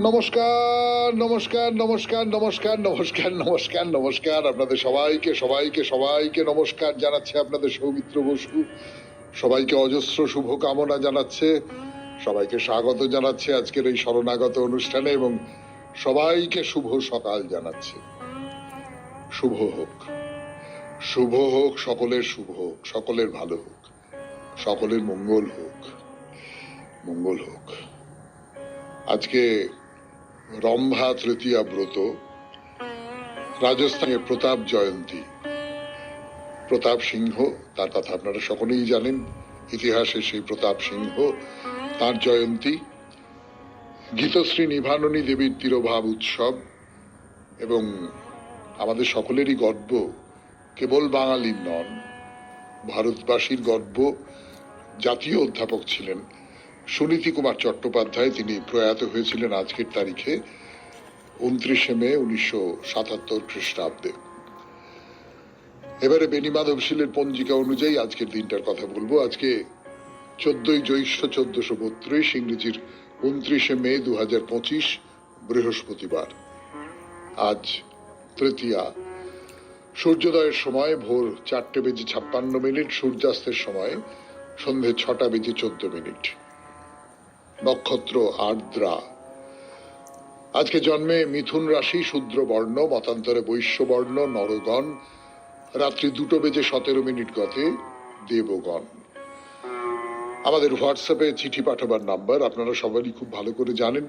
নমস্কার নমস্কার নমস্কার নমস্কার নমস্কার নমস্কার নমস্কার আপনাদের সবাইকে সবাইকে সবাইকে নমস্কার জানাচ্ছে আপনাদের সৌমিত্র বসু। সবাইকে অজস্র শুভ কামনা জানাচ্ছে, সবাইকে স্বাগত জানাচ্ছে আজকের এই শরণাগত অনুষ্ঠানে এবং সবাইকে শুভ সকাল জানাচ্ছে। শুভ হোক, শুভ হোক, সকলের শুভ হোক, সকলের ভালো হোক, সকলের মঙ্গল হোক, মঙ্গল হোক। আজকে রম্ভা তৃতীয়া ব্রত, রাজস্থানে প্রতাপ জয়ন্তী। প্রতাপ সিংহ, তার কথা আপনারা সকলেই জানেন, ইতিহাসে সেই প্রতাপ সিংহ, তার জয়ন্তী। গীতশ্রী নিভাননী দেবীর তিরোভাব উৎসব এবং আমাদের সকলেরই গর্ব, কেবল বাঙালির নন, ভারতবাসীর গর্ব। জাতীয় অধ্যাপক ছিলেন সুনীতি কুমার চট্টোপাধ্যায়, তিনি প্রয়াত হয়েছিলেন আজকের তারিখে 29শে মে 1977 খ্রিস্টাব্দে। এবারে বেণীমাধবশীলের পঞ্জিকা অনুযায়ী আজকের দিনটার কথা বলবো। আজকে 14ই জ্যৈষ্ঠ 1432, ইংরেজির 29শে মে 2025, বৃহস্পতিবার। আজ তৃতীয়া। সূর্যোদয়ের সময় ভোর 4:56, সূর্যাস্তের সময় সন্ধে 6:14। নক্ষত্র আর্দ্রা। আজকে জন্মে মিথুন রাশি, শূদ্র বর্ণ, মতান্তরে বৈশ্য বর্ণ, নরগণ। রাত্রি 2:17 গতে দেবগণ। আমাদের হোয়াটসঅ্যাপে চিঠি পাঠাবার নাম্বার আপনারা সবাই খুব ভালো করে জানেন।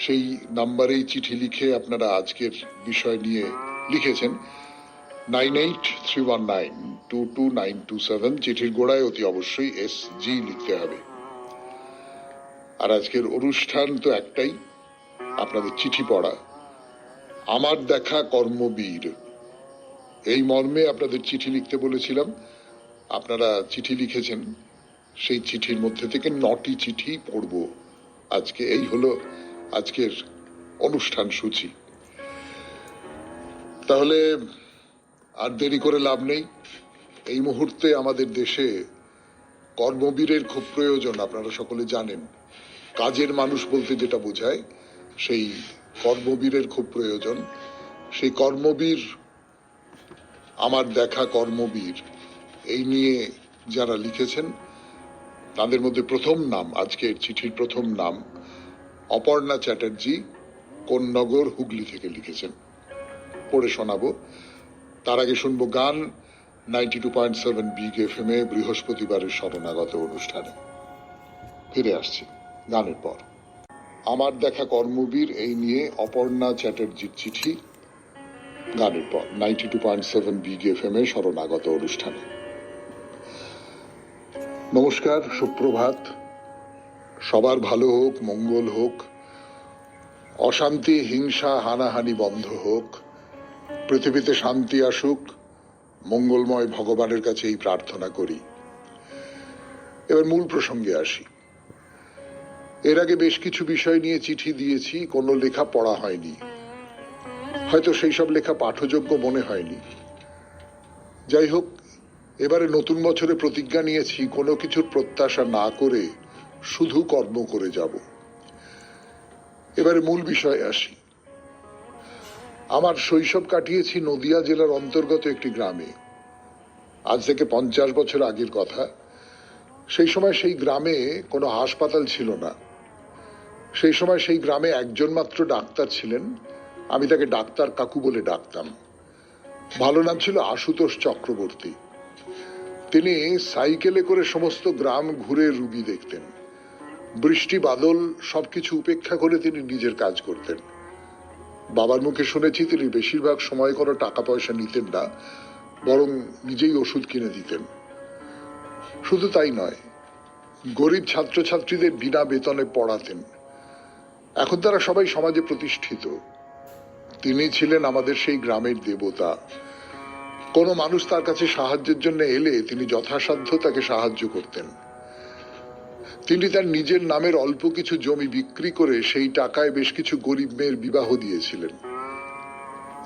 সেই নাম্বারেই চিঠি লিখে আপনারা আজকের বিষয় নিয়ে লিখেছেন 9831922927। চিঠির গোড়ায় অতি অবশ্যই SG লিখতে হবে। আর আজকের অনুষ্ঠান তো একটাই, আপনাদের চিঠি পড়া। আমার দেখা কর্মবীর, এই মর্মে আপনাদের চিঠি লিখতে বলেছিলাম। আপনারা চিঠি লিখেছেন, সেই চিঠির মধ্যে থেকে 9টি চিঠি পড়ব আজকে। এই হলো আজকের অনুষ্ঠান সূচি। তাহলে আর দেরি করে লাভ নেই। এই মুহূর্তে আমাদের দেশে কর্মবীরের খুব প্রয়োজন, আপনারা সকলে জানেন। কাজের মানুষ বলতে যেটা বোঝায়, সেই কর্মবীরের খুব প্রয়োজন। সেই কর্মবীর, আমার দেখা কর্মবীর, এই নিয়ে যারা লিখেছেন তাদের মধ্যে প্রথম নাম, আজকের চিঠির প্রথম নাম অপর্ণা চ্যাটার্জি, কোন্নগর, হুগলি থেকে লিখেছেন। পড়ে শোনাবো। তার আগে শুনবো গান 92.7 বিগ FM এ বৃহস্পতিবারের শরণাগত অনুষ্ঠানে। ফিরে আসছি গানের পর। আমার দেখা কর্মবীর, এই নিয়ে অপর্ণা চ্যাটার্জির চিঠি, গানের পর 92.7 বিগ FM এ শরণাগত অনুষ্ঠানে। নমস্কার, সুপ্রভাত। সবার ভালো হোক, মঙ্গল হোক, অশান্তি, হিংসা, হানাহানি বন্ধ হোক, পৃথিবীতে শান্তি আসুক, মঙ্গলময় ভগবানের কাছে এই প্রার্থনা করি। এবার মূল প্রসঙ্গে আসি। এর আগে বেশ কিছু বিষয় নিয়ে চিঠি দিয়েছি, কোনো লেখা পড়া হয়নি, হয়তো সেই সব লেখা পাঠযোগ্য মনে হয়নি। যাই হোক, এবারে নতুন বছরে প্রতিজ্ঞা নিয়েছি কোনো কিছুর প্রত্যাশা না করে শুধু কর্ম করে যাব। এবারে মূল বিষয়ে আসি। আমার শৈশব কাটিয়েছি নদিয়া জেলার অন্তর্গত একটি গ্রামে। আজ থেকে 50 বছর আগের কথা। সেই সময় সেই গ্রামে কোনো হাসপাতাল ছিল না। সেই সময় সেই গ্রামে একজন মাত্র ডাক্তার ছিলেন। আমি তাকে ডাক্তার কাকু বলে ডাকতাম। ভালো নাম ছিল আশুতোষ চক্রবর্তী। তিনি সাইকেলে করে সমস্ত গ্রাম ঘুরে রুগী দেখতেন। বৃষ্টি বাদল সবকিছু উপেক্ষা করে তিনি নিজের কাজ করতেন। বাবার মুখে শুনেছি তিনি বেশিরভাগ সময় কোনো টাকা পয়সা নিতেন না, বরং নিজেই ওষুধ কিনে দিতেন। শুধু তাই নয়, গরিব ছাত্রছাত্রীদের বিনা বেতনে পড়াতেন। এখন তারা সবাই সমাজে প্রতিষ্ঠিত। তিনি ছিলেন আমাদের সেই গ্রামের দেবতা। কোনো মানুষ তার কাছে সাহায্যের জন্য এলে তিনি যথাসাধ্য তাকে সাহায্য করতেন। তিনি তার নিজের নামের অল্প কিছু জমি বিক্রি করে সেই টাকায় বেশ কিছু গরিব মেয়ের বিবাহ দিয়েছিলেন।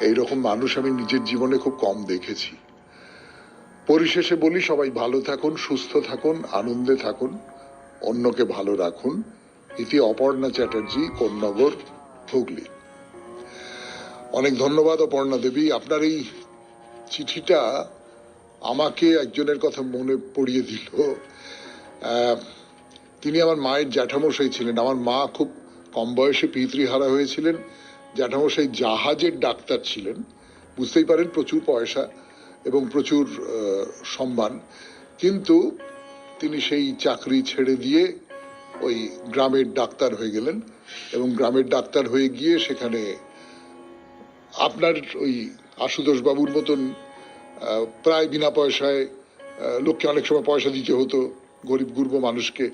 এইরকম মানুষ আমি নিজের জীবনে খুব কম দেখেছি। পরিশেষে বলি, সবাই ভালো থাকুন, সুস্থ থাকুন, আনন্দে থাকুন, অন্যকে ভালো রাখুন। ইতি অপর্ণা চ্যাটার্জি, কোন্নগর, হুগলি। অনেক ধন্যবাদ অপর্ণা দেবী। আপনার এই চিঠিটা আমাকে একজনের কথা মনে পড়িয়ে দিল। তিনি আমার মায়ের জ্যাঠামশাই ছিলেন। আমার মা খুব কম বয়সে পিতৃহারা হয়েছিলেন। জ্যাঠামশাই জাহাজের ডাক্তার ছিলেন, বুঝতেই পারেন, প্রচুর পয়সা এবং প্রচুর সম্মান। কিন্তু তিনি সেই চাকরি ছেড়ে দিয়ে ওই গ্রামের ডাক্তার হয়ে গেলেন এবং গ্রামের ডাক্তার হয়ে গিয়ে সেখানে আপনার ওই আশুতোষ বাবুর মতন প্রায় বিনা পয়সায়, লোককে অনেক সময় পয়সা দিতে হতো, গরিব গুরব মানুষকে।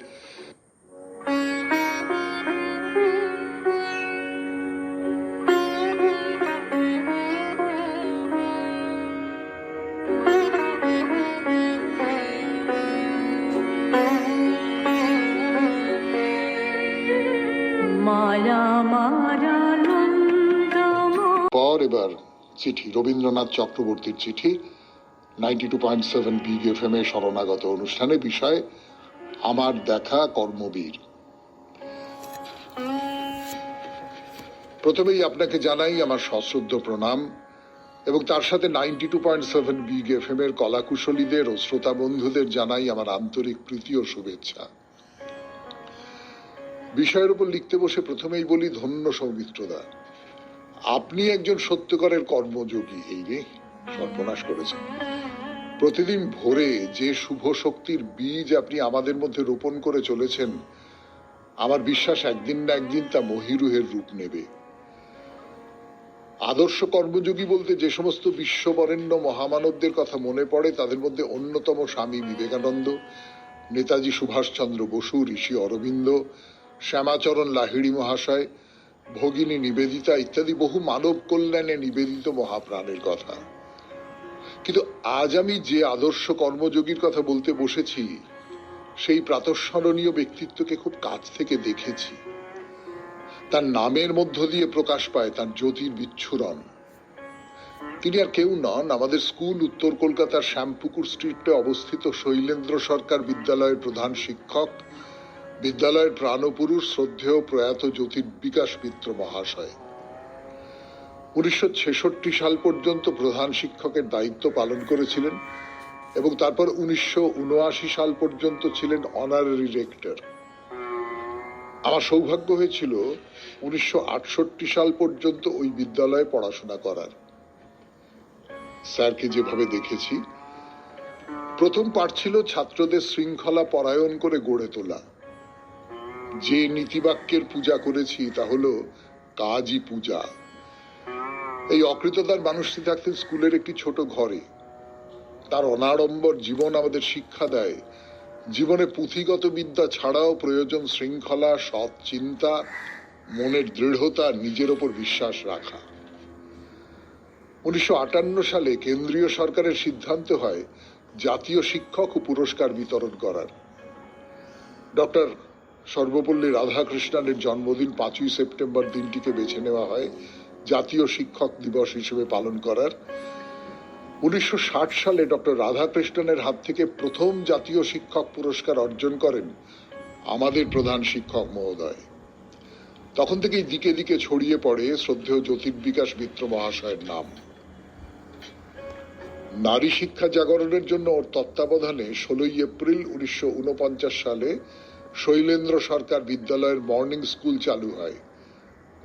পর এবার চিঠি, রবীন্দ্রনাথ চক্রবর্তীর চিঠি, 92.7 বিগ এফএম এ শরণাগত অনুষ্ঠানে, বিষয় আমার দেখা কর্মবীর। প্রথমেই আপনাকে জানাই আমার সশ্রদ্ধ প্রণাম এবং তার সাথে 92.7 বিগ এফএম এর কলাকুশলীদের ও শ্রোতা বন্ধুদের জানাই আমার আন্তরিক প্রীতি ও শুভেচ্ছা। বিষয়ের উপর লিখতে বসে প্রথমেই বলি, ধন্য সৌমিত্রদা, আপনি একজন সত্যকারের কর্মযোগী। এই রে, সর্বনাশ করেছেন। প্রতিদিন ভোরে যে শুভ শক্তির বীজ আপনি আমাদের মধ্যে রোপণ করে চলেছেন, আমার বিশ্বাস একদিন না একদিন তা মহিরুহের রূপ নেবে। আদর্শ কর্মযোগী বলতে যে সমস্ত বিশ্ববরেণ্য মহামানবদের কথা মনে পড়ে, তাদের মধ্যে অন্যতম স্বামী বিবেকানন্দ, নেতাজি সুভাষচন্দ্র বসু, ঋষি অরবিন্দ, শ্যামাচরণ লাহিড়ী মহাশয়, ভগিনী নিবেদিতা ইত্যাদি বহু মানব কল্যাণে নিবেদিত মহাপ্রাণের কথা। কিন্তু আজ আমি যে আদর্শ কর্মযোগীর কথা বলতে বসেছি, সেই প্রাতঃস্মরণীয় ব্যক্তিত্বকে খুব কাছ থেকে দেখেছি। তার নামের মধ্য দিয়ে প্রকাশ পায় তার জ্যোতির বিচ্ছুরণ। তিনি আর কেউ নন, আমাদের স্কুল উত্তর কলকাতার শ্যামপুকুর স্ট্রিটে অবস্থিত শৈলেন্দ্র সরকার বিদ্যালয়ের প্রধান শিক্ষক, বিদ্যালয়ের প্রাণপুরুষ শ্রদ্ধেয় প্রয়াত জ্যোতির্বিকাশ মিত্র মহাশয়। 1966 সাল পর্যন্ত প্রধান শিক্ষকের দায়িত্ব পালন করেছিলেন এবং তারপর 1979 সাল পর্যন্ত ছিলেন অনারারি রেক্টর। আমার সৌভাগ্য হয়েছিল 1968 সাল পর্যন্ত ওই বিদ্যালয়ে পড়াশোনা করার। স্যারকে যেভাবে দেখেছি, প্রথম পাঠ ছিল ছাত্রদের শৃঙ্খলা পরায়ণ করে গড়ে তোলা। যে নীতিবাক্যের পূজা করেছি তা হলো কাজই পূজা। এই অকৃতদার মানুষটি থাকতেন স্কুলের একটি ছোট ঘরে। তার অনাড়ম্বর জীবন আমাদের শিক্ষা দেয়, জীবনে পুঁথিগত বিদ্যা ছাড়াও প্রয়োজন শৃঙ্খলা, সৎ চিন্তা, মনের দৃঢ়তা, নিজের ওপর বিশ্বাস রাখা। 1958 সালে কেন্দ্রীয় সরকারের সিদ্ধান্ত হয় জাতীয় শিক্ষক ও পুরস্কার বিতরণ করার। ডক্টর সর্বপল্লী রাধাকৃষ্ণনের জন্মদিন 5ই সেপ্টেম্বর দিনটিকে বেছে নেওয়া হয় জাতীয় শিক্ষক দিবস হিসেবে পালন করার। 1960 সালে ডক্টর রাধাকৃষ্ণনের হাত থেকে প্রথম জাতীয় শিক্ষক পুরস্কার অর্জন করেন আমাদের প্রধান শিক্ষক মহোদয়। তখন থেকেই দিকে দিকে ছড়িয়ে পড়ে শ্রদ্ধেয় জ্যোতির্বিকাশ মিত্র মহাশয়ের নাম। নারী শিক্ষা জাগরণের জন্য ওর তত্ত্বাবধানে 16 এপ্রিল 1949 সালে শৈলেন্দ্র সরকার বিদ্যালয়ের মর্নিং স্কুল চালু হয়।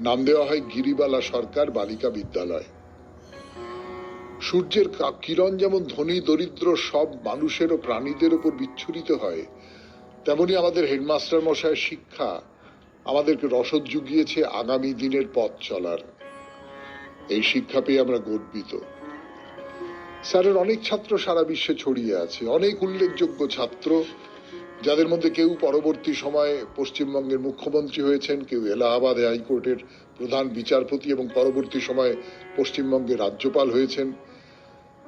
নাম দেওয়া হয় গিরিবালা সরকার বালিকা বিদ্যালয়। সূর্যের কিরণ যেমন ধনী দরিদ্র সব মানুষের ও প্রাণীদের উপর বিচ্ছুরিত হয়, তেমনি আমাদের হেডমাস্টার মশায়ের শিক্ষা আমাদেরকে রসদ জুগিয়েছে আগামী দিনের পথ চলার। এই শিক্ষা পেয়ে আমরা গর্বিত। স্যারের অনেক ছাত্র সারা বিশ্বে ছড়িয়ে আছে, অনেক উল্লেখযোগ্য ছাত্র, যাদের মধ্যে কেউ পরবর্তী সময়ে পশ্চিমবঙ্গের মুখ্যমন্ত্রী হয়েছেন, কেউ এলাহাবাদ হাইকোর্টের প্রধান বিচারপতি এবং পরবর্তী সময়ে পশ্চিমবঙ্গের রাজ্যপাল হয়েছেন,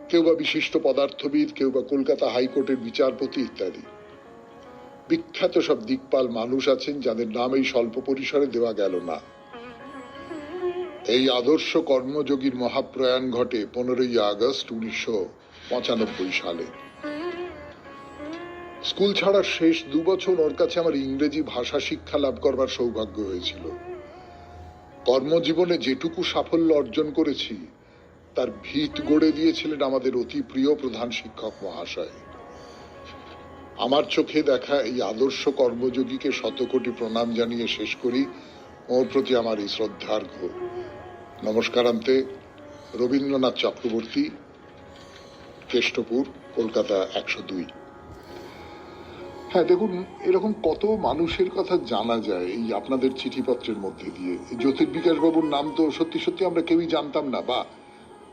কেউ বা বিশিষ্ট পদার্থবিদ, কেউ বা কলকাতা হাইকোর্টের বিচারপতি ইত্যাদি। বিখ্যাত সব দিকপাল মানুষ আছেন যাদের নাম এই স্বল্প পরিসরে দেওয়া গেল না। এই আদর্শ কর্মযোগীর মহাপ্রয়াণ ঘটে 15ই আগস্ট 1995 সালে। স্কুল ছাড়ার শেষ 2 বছর ওর কাছে আমার ইংরেজি ভাষা শিক্ষা লাভ করবার সৌভাগ্য হয়েছিল। কর্মজীবনে যেটুকু সাফল্য অর্জন করেছি তার ভিত গড়ে দিয়েছিলেন আমাদের অতি প্রিয় প্রধান শিক্ষক মহাশয়। আমার চোখে দেখা এই আদর্শ কর্মযোগীকে শতকোটি প্রণাম জানিয়ে শেষ করি ওর প্রতি আমার এই শ্রদ্ধার্ঘ্য নমস্কারান্তে। রবীন্দ্রনাথ চক্রবর্তী, কেষ্টপুর, কলকাতা 102। হ্যাঁ, দেখুন, এরকম কত মানুষের কথা জানা যায় এই আপনাদের চিঠিপত্রের মধ্যে দিয়ে। জ্যোতির্বিকাশ বাবুর নাম তো সত্যি সত্যি আমরা কেউই জানতাম না, বা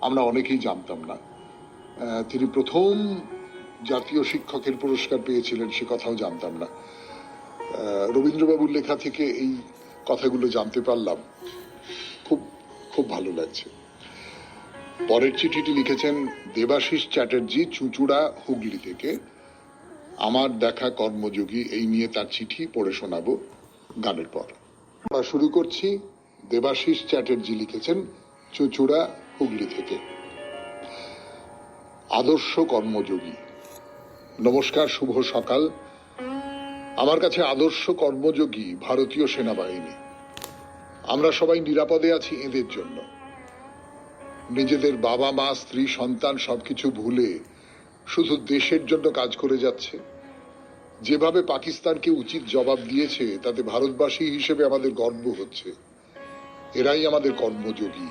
আমরা অনেকেই জানতাম না। তিনি প্রথম জাতীয় শিক্ষকের পুরস্কার পেয়েছিলেন সে কথাও জানতাম না। রবীন্দ্রবাবুর লেখা থেকে এই কথাগুলো জানতে পারলাম, খুব খুব ভালো লাগছে। পরের চিঠিটি লিখেছেন দেবাশিস চ্যাটার্জি, চুঁচুড়া, হুগলি থেকে। আমার দেখা কর্মযোগী, এই নিয়ে তার চিঠি পড়ে শোনাবো গানের পর। আমরা শুরু করছি। দেবাশিস চ্যাটার্জি লিখেছেন চুঁচুড়া, হুগলি থেকে। আদর্শ কর্মযোগী। নমস্কার, শুভ সকাল। আমার কাছে আদর্শ কর্মযোগী ভারতীয় সেনাবাহিনী। আমরা সবাই নিরাপদে আছি এদের জন্য। নিজেদের বাবা মা, স্ত্রী, সন্তান সবকিছু ভুলে শুধু দেশের জন্য কাজ করে যাচ্ছে। যেভাবে পাকিস্তানকে উচিত জবাব দিয়েছে তাতে ভারতবাসী হিসেবে আমাদের গর্ব হচ্ছে। এরাই আমাদের কর্মযোগী,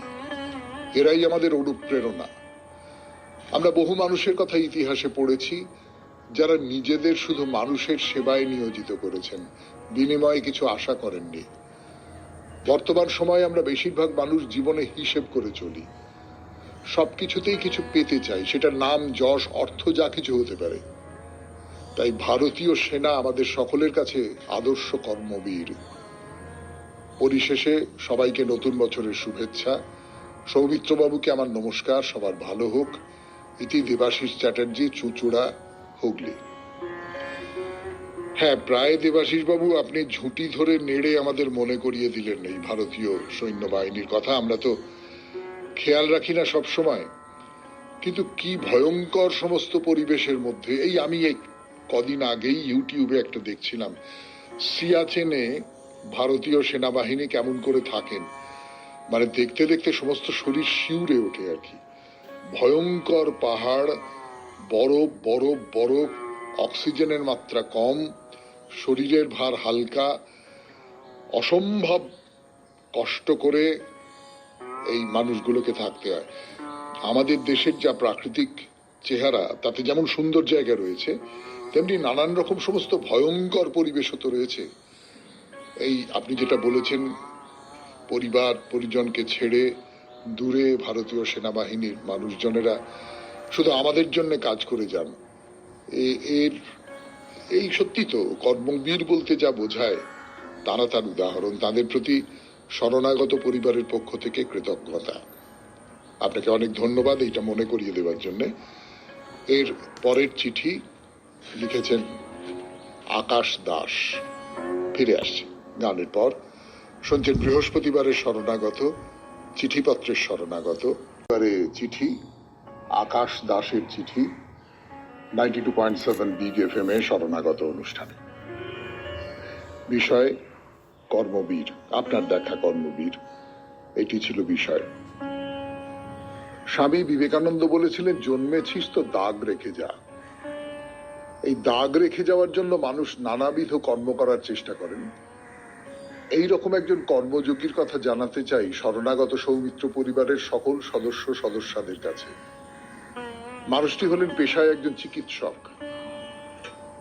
এরাই আমাদের অনুপ্রেরণা। আমরা বহু মানুষের কথা ইতিহাসে পড়েছি যারা নিজেদের শুধু মানুষের সেবায় নিয়োজিত করেছেন, বিনিময়ে কিছু আশা করেননি। বর্তমান সময়ে আমরা বেশিরভাগ মানুষ জীবনে হিসেব করে চলি, সবকিছুতেই কিছু পেতে চাই, সেটা নাম, যশ, অর্থ যা কিছু হতে পারে। তাই ভারতীয় সেনা আমাদের সকলের কাছে আদর্শ কর্মবীর। পরিশেষে সবাইকে নতুন বছরের শুভেচ্ছা। সৌমিত্রবাবুকে আমার নমস্কার, সবার ভালো হোক। ইতি দেবাশিস চ্যাটার্জি, চুঁচুড়া, হুগলি। হ্যাঁ, প্রায় দেবাশিস বাবু আপনি ঝুঁটি ধরে নেড়ে আমাদের মনে করিয়ে দিলেন এই ভারতীয় সৈন্যবাহিনীর কথা। আমরা তো খেয়াল রাখি না সব সময়, কিন্তু কি ভয়ঙ্কর সমস্ত পরিবেশের মধ্যে। এই আমি কদিন আগেই ইউটিউবে একটা দেখছিলাম, সিয়াচেনে ভারতীয় সেনাবাহিনী কেমন করে থাকেন। মানে দেখতে দেখতে সমস্ত শরীর শিউরে ওঠে আর কি। ভয়ঙ্কর পাহাড়, বরফ বরফ বরফ, অক্সিজেনের মাত্রা কম, শরীরের ভার হালকা, অসম্ভব কষ্ট করে এই মানুষগুলোকে থাকতে হয়। আমাদের দেশের যা প্রাকৃতিক চেহারা, তাতে যেমন সুন্দর জায়গা রয়েছে, তেমনি নানান রকম সমস্ত ভয়ঙ্কর পরিবেশও তো রয়েছে। এই আপনি যেটা বলেছেন, পরিবার পরিজনকে ছেড়ে দূরে ভারতীয় সেনাবাহিনীর মানুষজনেরা শুধু আমাদের জন্য কাজ করে যান, এর এই সত্যি তো কর্মবীর বলতে যা বোঝায় তারা তার উদাহরণ। তাদের প্রতি শরণাগত পরিবারের পক্ষ থেকে কৃতজ্ঞতা। আপনাকে অনেক ধন্যবাদ এইটা মনে করিয়ে দেওয়ার জন্য। এর পরের চিঠি লিখেছেন আকাশ দাস। ফিরে আসছে গানের পর। শুনছেন বৃহস্পতিবারের শরণাগত, চিঠিপত্রের শরণাগত। এবারে চিঠি আকাশ দাসের চিঠি, 92.7 বিগ FM এ শরণাগত অনুষ্ঠানে। বিষয় কর্মবীর, আপনার দেখা কর্মবীর, এটি ছিল বিষয়। স্বামী বিবেকানন্দ বলেছিলেন, জন্মেছিস তো দাগ রেখে যা। এই দাগ রেখে যাওয়ার জন্য মানুষ নানাবিধ কর্ম করার চেষ্টা করেন। এই রকম একজন কর্মযোগীর কথা জানাতে চাই শরণাগত সৌমিত্র পরিবারের সকল সদস্যদের কাছে। মানুষটি হলেন পেশায় একজন চিকিৎসক।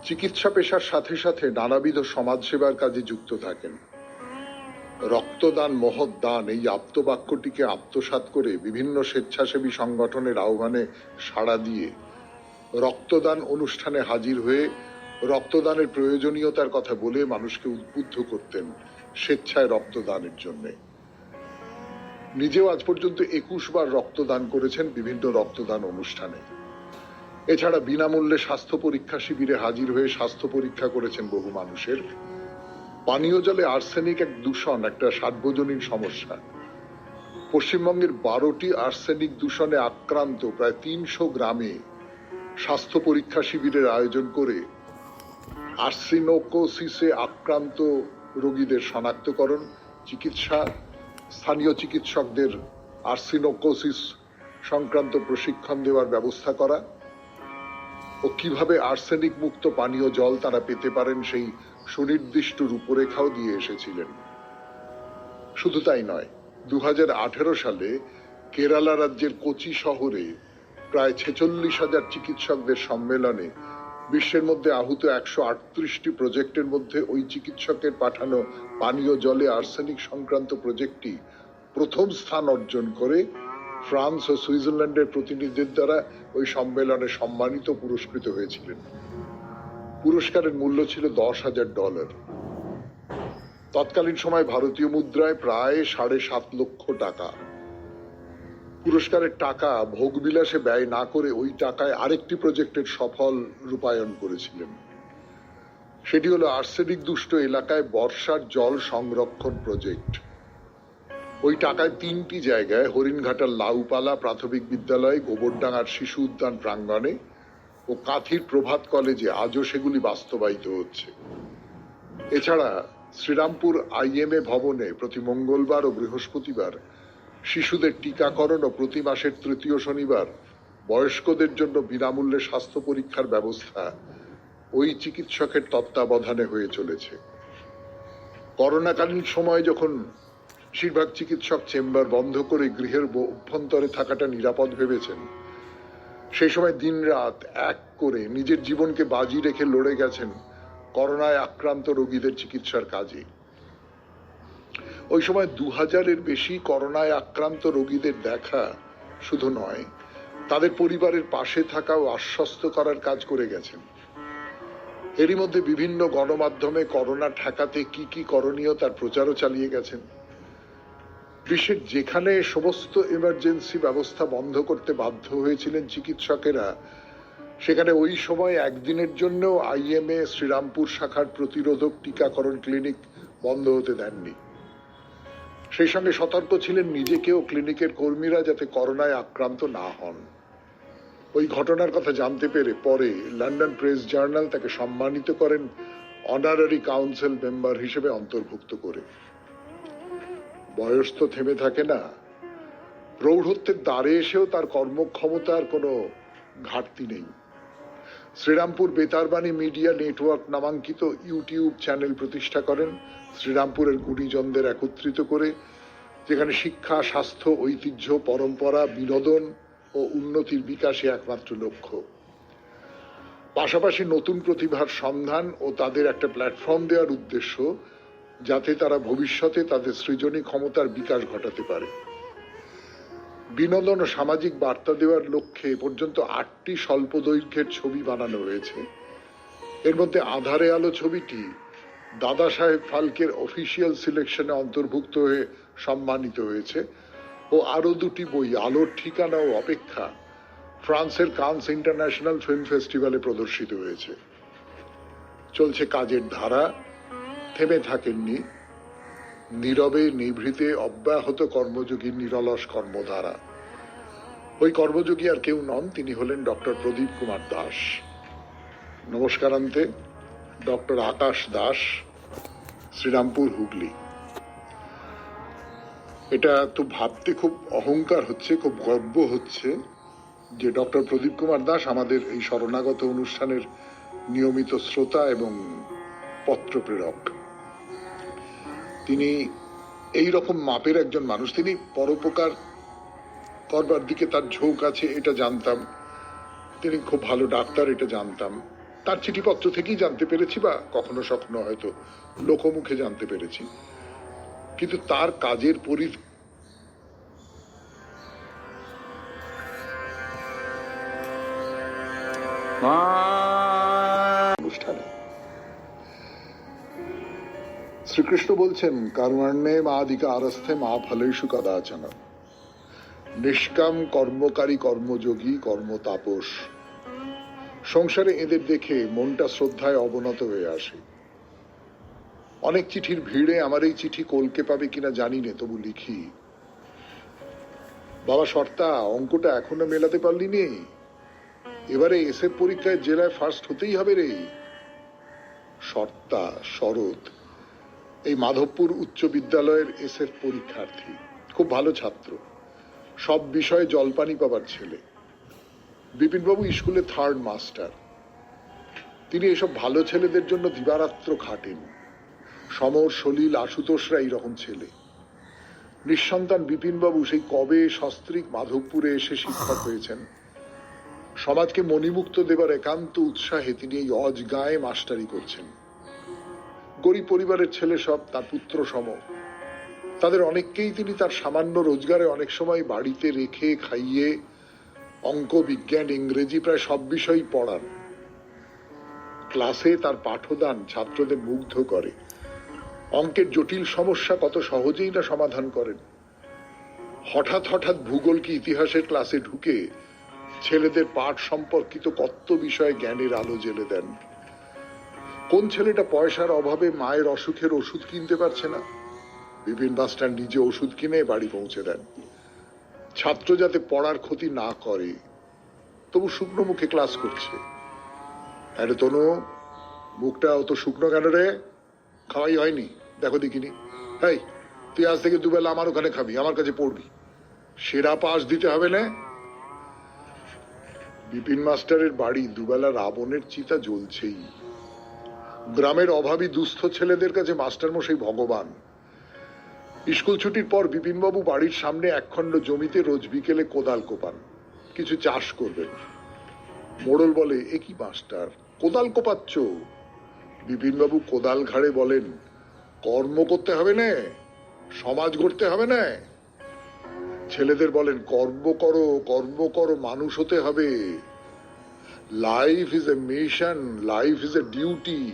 চিকিৎসা পেশার সাথে সাথে নানাবিধ সমাজসেবার কাজে যুক্ত থাকেন। রক্তদান মহৎ দান, এই আপ্তবাক্যটিকে আত্মসাৎ করে বিভিন্ন স্বেচ্ছাসেবী সংগঠনের আহ্বানে সাড়া দিয়ে রক্তদান অনুষ্ঠানে হাজির হয়ে রক্তদানের প্রয়োজনীয়তার কথা বলে মানুষকে উদ্বুদ্ধ করতেন স্বেচ্ছায় রক্তদানের জন্য। নিজেও আজ পর্যন্ত 21 বার রক্তদান করেছেন বিভিন্ন রক্তদান অনুষ্ঠানে। এছাড়া বিনামূল্যে স্বাস্থ্য পরীক্ষা শিবিরে হাজির হয়ে স্বাস্থ্য পরীক্ষা করেছেন বহু মানুষের। পানীয় জলে আর্সেনিক এক দূষণ, একটা সার্বজনীন সমস্যা। পশ্চিমবঙ্গের 12টি আর্সেনিক দূষণে আক্রান্ত প্রায় 300 গ্রামে স্বাস্থ্য পরীক্ষা শিবিরের আয়োজন করে আর্সেনোকোসিসে আক্রান্ত রোগীদের শনাক্তকরণ, চিকিৎসা স্থানীয় চিকিৎসকদের আর্সেনিকোসিস সংক্রান্ত প্রশিক্ষণ দেওয়ার ব্যবস্থা করা ও কিভাবে আর্সেনিক মুক্ত পানীয় জল তারা পেতে পারেন সেই সুনির্দিষ্ট রূপরেখাও দিয়ে এসেছিলেন। শুধু তাই নয়, 2018 সালে কেরালা রাজ্যের কোচি শহরে প্রায় 46,000 চিকিৎসকদের সম্মেলনে বিশ্বের মধ্যে আহুত 138টি প্রজেক্টের মধ্যে ওই চিকিৎসকের পাঠানো পানীয় জলে আর্সেনিক সংক্রান্ত প্রজেক্টটি প্রথম স্থান অর্জন করে ফ্রান্স ও সুইজারল্যান্ডের প্রতিনিধিদের দ্বারা ওই সম্মেলনে সম্মানিত পুরস্কৃত হয়েছিলেন। পুরস্কারের মূল্য ছিল $10,000। তৎকালীন সময় ভারতীয় মুদ্রায় প্রায় 7.5 লক্ষ টাকা। পুরস্কারের টাকা ভোগবিলাসে ব্যয় না করে ওই টাকায় আরেকটি প্রজেক্টের সফল রূপায়ণ করেছিলেন। সেটি হলো আর্সেনিক দুষ্ট এলাকায় বর্ষার জল সংরক্ষণ প্রজেক্ট। ওই টাকায় 3টি জায়গায় হরিণঘাটার লাউপালা প্রাথমিক বিদ্যালয়, গোবরডাঙ্গার শিশু উদ্যান প্রাঙ্গণে ও কাঁথির প্রভাত কলেজে আজও সেগুলি বাস্তবায়িত হচ্ছে। এছাড়া শ্রীরামপুর IMA ভবনে প্রতি মঙ্গলবার ও বৃহস্পতিবার শিশুদের টিকাকরণ ও প্রতি মাসের তৃতীয় শনিবার বয়স্কদের জন্য বিনামূল্যে স্বাস্থ্য পরীক্ষার ব্যবস্থা ওই চিকিৎসকের তত্ত্বাবধানে হয়ে চলেছে। করোনাকালীন সময় যখন বেশিরভাগ চিকিৎসক চেম্বার বন্ধ করে গৃহের অভ্যন্তরে থাকাটা নিরাপদ ভেবেছেন, সেই সময় দিনরাত এক করে নিজের জীবনকে বাজি রেখে লড়ে গেছেন করোনায় আক্রান্ত রোগীদের চিকিৎসার কাজে। ওই সময় 2000-এর বেশি করোনায় আক্রান্ত রোগীদের দেখা শুধু নয়, তাদের পরিবারের পাশে থাকা ও আশ্বস্ত করার কাজ করে গেছেন। এরই মধ্যে বিভিন্ন গণমাধ্যমে করোনা ঠেকাতে কি কি করণীয় তার প্রচারও চালিয়ে গেছেন। বিশ্বের যেখানে সমস্ত এমার্জেন্সি ব্যবস্থা বন্ধ করতে বাধ্য হয়েছিলেন চিকিৎসকেরা, সেখানে ওই সময় একদিনের জন্য IMA শ্রীরামপুর শাখার প্রতিরোধক টিকাকরণ ক্লিনিক বন্ধ হতে দেননি। সেই সঙ্গে সতর্ক ছিলেন নিজেকে ও ক্লিনিকের কর্মীরা যাতে করোনায় আক্রান্ত না হন। ওই ঘটনার কথা জানতে পেরে পরে লন্ডন প্রেস জার্নাল তাকে সম্মানিত করেন অনারারি কাউন্সিল মেম্বার হিসেবে অন্তর্ভুক্ত করে। বয়স তো থেমে থাকে না, প্রৌঢ়ত্বের দ্বারে এসেও তার কর্মক্ষমতার কোনো ঘাটতি নেই। শ্রীরামপুর বেতারবাণী মিডিয়া নেটওয়ার্ক নামাঙ্কিত ইউটিউব চ্যানেল প্রতিষ্ঠা করেন শ্রীরামপুরের গুণীজনদের একত্রিত করে, যেখানে শিক্ষা, স্বাস্থ্য, ঐতিহ্য, পরম্পরা, বিনোদন ও উন্নতির বিকাশই একমাত্র লক্ষ্য। পাশাপাশি নতুন প্রতিভার সন্ধান ও তাদের একটা প্ল্যাটফর্ম দেওয়ার উদ্দেশ্য, যাতে তারা ভবিষ্যতে তাদের সৃজনী ক্ষমতার বিকাশ ঘটাতে পারে। বিনোদন ও সামাজিক বার্তা দেওয়ার লক্ষ্যে এ পর্যন্ত 8টি স্বল্প দৈর্ঘ্যের ছবি বানানো হয়েছে। এর মধ্যে আধারে আলো ছবিটি দাদা সাহেব ফালকের অফিসিয়াল সিলেকশনে অন্তর্ভুক্ত হয়ে সম্মানিত হয়েছে ও আরো 2টি বই আলোর ঠিকানা ও অপেক্ষা ফ্রান্সের কানস ইন্টারন্যাশনাল ফিল্ম ফেস্টিভ্যালে প্রদর্শিত হয়েছে। চলছে কাজের ধারা, থেমে থাকেননি, নীরবে নিভৃতে অব্যাহত কর্মযোগীর নিরলস কর্মধারা। ওই কর্মযোগী আর কেউ নন, তিনি হলেন ডক্টর প্রদীপ কুমার দাস। নমস্কারান্তে, ডক্টর আকাশ দাস, শ্রীরামপুর, হুগলি। এটা তো ভাবতে খুব অহংকার হচ্ছে, খুব গর্ব হচ্ছে যে ডক্টর প্রদীপ কুমার দাস আমাদের এই শরণাগত অনুষ্ঠানের নিয়মিত শ্রোতা এবং পত্রপ্রেরক। তিনি এই রকম মাপের একজন মানুষ। তিনি পরোপকার করবার দিকে তার ঝোঁক আছে, এটা জানতাম। তিনি খুব ভালো ডাক্তার, এটা জানতাম। তার চিঠিপত্র থেকেই জানতে পেরেছি, বা কখনো সখনো হয়তো লোকমুখে জানতে পেরেছি। কিন্তু তার কাজের অনুষ্ঠানে শ্রীকৃষ্ণ বলছেন, কর্মণ্যে মাধিকারস্থে মা ফলেষু কদাচন। নিষ্কাম কর্মকারী কর্মযোগী কর্মতাপস। সংসারে এদের দেখে মনটা শ্রদ্ধায় অবনত হয়ে আসে। অনেক চিঠির ভিড়ে আমার এই চিঠি কলকে পাবে কিনা জানি না, তবু লিখি। বাবা শর্তা, অঙ্কটা এখনো মেলাতে পারলি নে? এবারে এসএফ পরীক্ষায় জেলায় ফার্স্ট হতেই হবে রে। শর্তা, শরৎ, এই মাধবপুর উচ্চ বিদ্যালয়ের SF পরীক্ষার্থী, খুব ভালো ছাত্র, সব বিষয়ে জলপানি পাবার ছেলে। বিপিনবাবু স্কুলে 3rd মাস্টার। তিনি এসব ভালো ছেলেদের জন্য দিবারাত্র খাটেন। সমর, সলিল, আশুতোষরা এইরকম ছেলে। নিঃসন্তান বিপিনবাবু সেই কবে সস্ত্রীক মাধবপুরে এসে শিক্ষক হয়েছেন। সমাজকে মণিমুক্ত দেবার একান্ত উৎসাহে তিনি এই অজগায়ে মাস্টারি করছেন। গরিব পরিবারের ছেলে সব, তার পুত্র সম। তাদের অনেককেই তিনি তার সামান্য রোজগারে অনেক সময় বাড়িতে রেখে খাইয়ে অঙ্ক, বিজ্ঞান, ইংরেজি প্রায় সব বিষয়ই পড়ান। ক্লাসে তার পাঠদান ছাত্রদের মুগ্ধ করে। অঙ্কের জটিল সমস্যা কত সহজেই না সমাধান করেন। হঠাৎ হঠাৎ ভূগোল কি ইতিহাসের ক্লাসে ঢুকে ছেলেদের পাঠ সম্পর্কিত কত বিষয়ে জ্ঞানের আলো জ্বেলে দেন। কোন ছেলেটা পয়সার অভাবে মায়ের অসুখের ওষুধ কিনতে পারছে না, বিপিন মাস্টার নিজে ওষুধ কিনে বাড়ি পৌঁছে দেন। ছাত্র যাতে পড়ার ক্ষতি না করে, তবু শুকনো মুখে ক্লাস করছে। আরে তনু, মুখটা অত শুকনো কেন রে? খাওয়াই হয়নি, দেখো দেখিনি। এই, তুই আজ থেকে দুবেলা আমার ওখানে খাবি, আমার কাছে পড়বি, সেরা পাস দিতে হবে না? বিপিন মাস্টারের বাড়ি দুবেলা রাবণের চিতা জ্বলছেই। গ্রামের অভাবী দুস্থ ছেলেদের কাছে মাস্টার মশাই ভগবান। স্কুল ছুটির পর বিপিনবাবু বাড়ির সামনে একখণ্ড জমিতে রোজ বিকেলে কোদাল কোপান, কিছু চাষ করবেন। মোড়ল বলে, এ কি মাস্টার, কোদাল কোপাচ্ছ? বিপিনবাবু কোদাল ঘাড়ে বলেন, কর্ম করতে হবে না, সমাজ গড়তে হবে না। ছেলেদের বলেন, কর্ম করো, কর্ম করো, মানুষ হতে হবে। Life is a mission, life is a duty.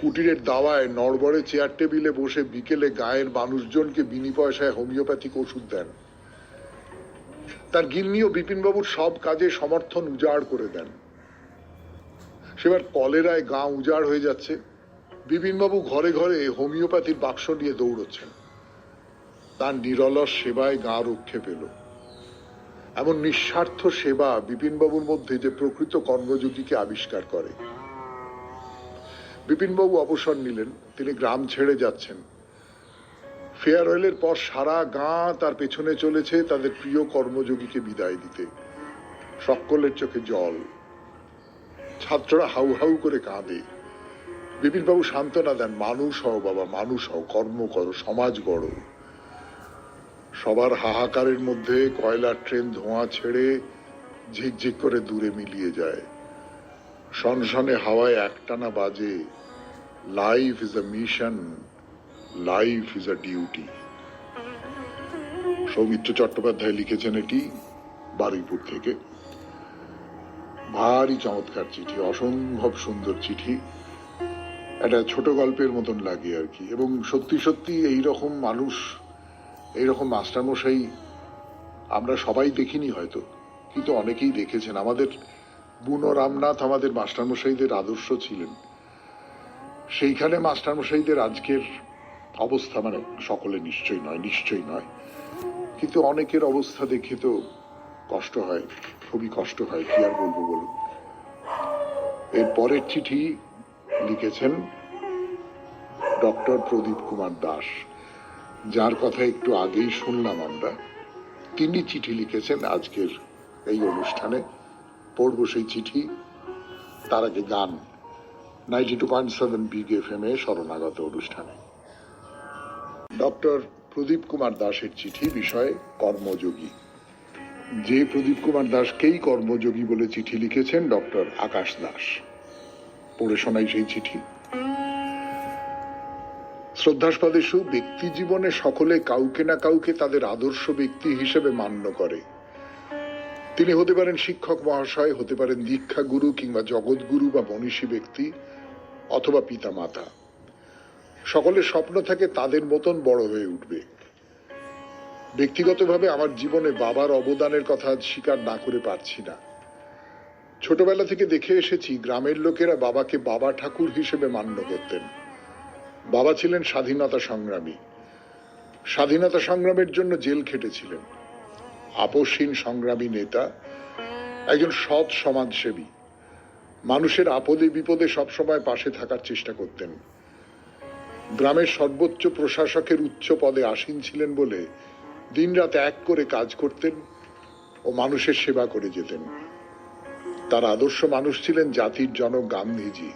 কুটিরের দাওয়ায় নড়বড়ে চেয়ার টেবিলে বসে বিকেলে গায়ের মানুষজনকে বিনি পয়সায় হোমিওপ্যাথিক ওষুধ দেন। তার গিন্নিও বিপিনবাবুর সব কাজে সমর্থন উজাড় করে দেন। সেবার কলেরায় গা উজাড় হয়ে যাচ্ছে, বিপিনবাবু ঘরে ঘরে হোমিওপ্যাথির বাক্স নিয়ে দৌড়চ্ছেন। তার নিরলস সেবায় গা রক্ষে পেল। এমন নিঃস্বার্থ সেবা বিপিনবাবুর মধ্যে যে প্রকৃত কর্মযোগীকে আবিষ্কার করে। বিপিনবাবু অবসর নিলেন, তিনি গ্রাম ছেড়ে যাচ্ছেন। ফেয়ারওয়েলের পর সারা গাঁ তার পেছনে চলেছে তাদের প্রিয় কর্মযোগীকে বিদায় দিতে। সকলের চোখে জল, ছাত্ররা হাউ হাউ করে কাঁদে। বিপিনবাবু সান্ত্বনা দেন, মানুষ হও বাবা, মানুষ হও, কর্ম করো, সমাজ গড়ো। সবার হাহাকারের মধ্যে কয়লার ট্রেন ধোঁয়া ছেড়ে ঝিকঝিক করে দূরে মিলিয়ে যায়। সনসনে হাওয়ায় একটানা বাজে, life is a mission, life is a duty. Soumitra Chattopadhyay লিখেছেন এটি বারুইপুর থেকে। ভারী চমৎকার চিঠি, অসম্ভব সুন্দর চিঠি। একটা ছোট গল্পের মতন লাগে আর কি। এবং সত্যি সত্যি এইরকম মানুষ, এইরকম মাস্টারমশাই আমরা সবাই দেখিনি হয়তো, কিন্তু অনেকেই দেখেছেন। আমাদের বুনো রামনাথ আমাদের মাস্টারমশাইদের আদর্শ ছিলেন। সেইখানে মাস্টারমশাইদের আজকের অবস্থা, মানে সকলে নিশ্চয়ই নয়, কিন্তু অনেকের অবস্থা দেখে তো কষ্ট হয়, খুবই কষ্ট হয়, কি আর বলবো বলুন। এর পরের চিঠি লিখেছেন ডক্টর প্রদীপ কুমার দাস, যার কথা একটু আগেই শুনলাম আমরা। তিনি চিঠি লিখেছেন আজকের এই অনুষ্ঠানে। পড়ব সেই চিঠি, তার আগে গান 92.7 বিগ FM এ শরণাগত অনুষ্ঠানে। ডক্টর প্রদীপ কুমার দাসের চিঠি, বিষয় কর্মযোগী। যে প্রদীপ কুমার দাসকেই কর্মযোগী বলে চিঠি লিখেছেন ডক্টর আকাশ দাস। পড়ে শোনাই সেই চিঠি। শ্রদ্ধাস্পদেশু, ব্যক্তি জীবনে সকলে কাউকে না কাউকে তাদের আদর্শ ব্যক্তি হিসেবে মান্য করে। তিনি হতে পারেন শিক্ষক মহাশয়, হতে পারেন দীক্ষা গুরু কিংবা জগৎগুরু বা মনীষী ব্যক্তি, অথবা পিতা মাতা। সকলের স্বপ্ন থাকে তাদের মতন বড় হয়ে উঠবে। ব্যক্তিগতভাবে আমার জীবনে বাবার অবদানের কথা আজ স্বীকার না করে পারছি না। ছোটবেলা থেকে দেখে এসেছি গ্রামের লোকেরা বাবাকে বাবা ঠাকুর হিসেবে মান্য করতেন। বাবা ছিলেন স্বাধীনতা সংগ্রামী, স্বাধীনতা সংগ্রামের জন্য জেল খেটেছিলেন। আপোষহীন সংগ্রামী নেতা, একজন সৎ সমাজসেবী, মানুষের আপদে বিপদে সবসময় পাশে থাকার চেষ্টা করতেন। গ্রামের সর্বোচ্চ প্রশাসকের উচ্চ পদে আসীন ছিলেন বলে দিনরাত এক করে কাজ করতেন ও মানুষের সেবা করে যেতেন। তার আদর্শ মানুষ ছিলেন জাতির জনক গান্ধীজি।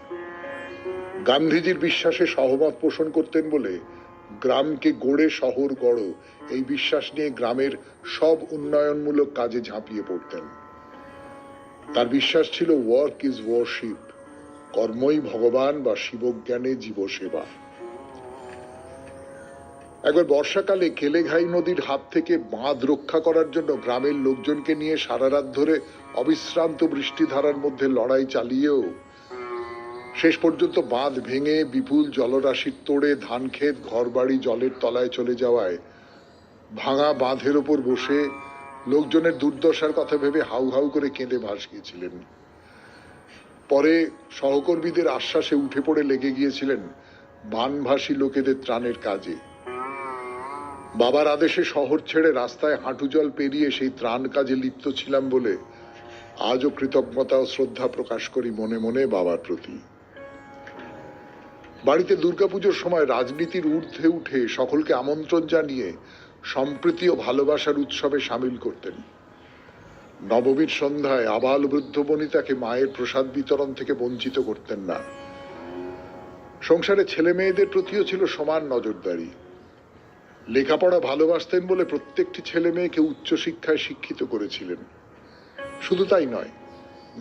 গান্ধীজির বিশ্বাসে সহমত পোষণ করতেন বলে গ্রামকে গড়ে শহর গড়ো এই বিশ্বাস নিয়ে গ্রামের সব উন্নয়নমূলক কাজে ঝাঁপিয়ে পড়তেন। তার বিশ্বাস ছিল ওয়ার্ক ইজ ওয়ারশিপ, কর্মই ভগবান বা শিবজ্ঞানে জীবসেবা। একবার বর্ষাকালে কেলেঘাই নদীর হাত থেকে বাঁধ রক্ষা করার জন্য গ্রামের লোকজনকে নিয়ে সারা রাত ধরে অবিশ্রান্ত বৃষ্টিধারার মধ্যে লড়াই চালিয়েও শেষ পর্যন্ত বাঁধ ভেঙে বিপুল জলরাশির তোড়ে ধান ক্ষেত ঘরবাড়ি জলের তলায় চলে যাওয়ায় ভাঙা বাঁধের ওপর বসে লোকজনের দুর্দশার কথা ভেবে হাউ হাউ করে কেঁদে ভাসিয়েছিলেন। পরে সহকর্মীদের আশ্বাসে উঠে পড়ে লেগে গিয়েছিলেন বানভাসী লোকেদের ত্রাণের কাজে। বাবার আদেশে শহর ছেড়ে রাস্তায় হাঁটু জল পেরিয়ে সেই ত্রাণ কাজে লিপ্ত ছিলাম বলে আজও কৃতজ্ঞতা ও শ্রদ্ধা প্রকাশ করি মনে মনে বাবার প্রতি। বাড়িতে দুর্গাপুজোর সময় রাজনীতির ঊর্ধ্বে উঠে সকলকে আমন্ত্রণ জানিয়ে সম্প্রীতি ও ভালোবাসার উৎসবে সামিল করতেন। নবমীর সন্ধ্যায় আবাল বৃদ্ধ বনিতাকে মায়ের প্রসাদ বিতরণ থেকে বঞ্চিত করতেন না। সংসারে ছেলে মেয়েদের প্রতিও ছিল সমান নজরদারি। লেখাপড়া ভালোবাসতেন বলে প্রত্যেকটি ছেলে মেয়েকে উচ্চশিক্ষায় শিক্ষিত করেছিলেন। শুধু তাই নয়,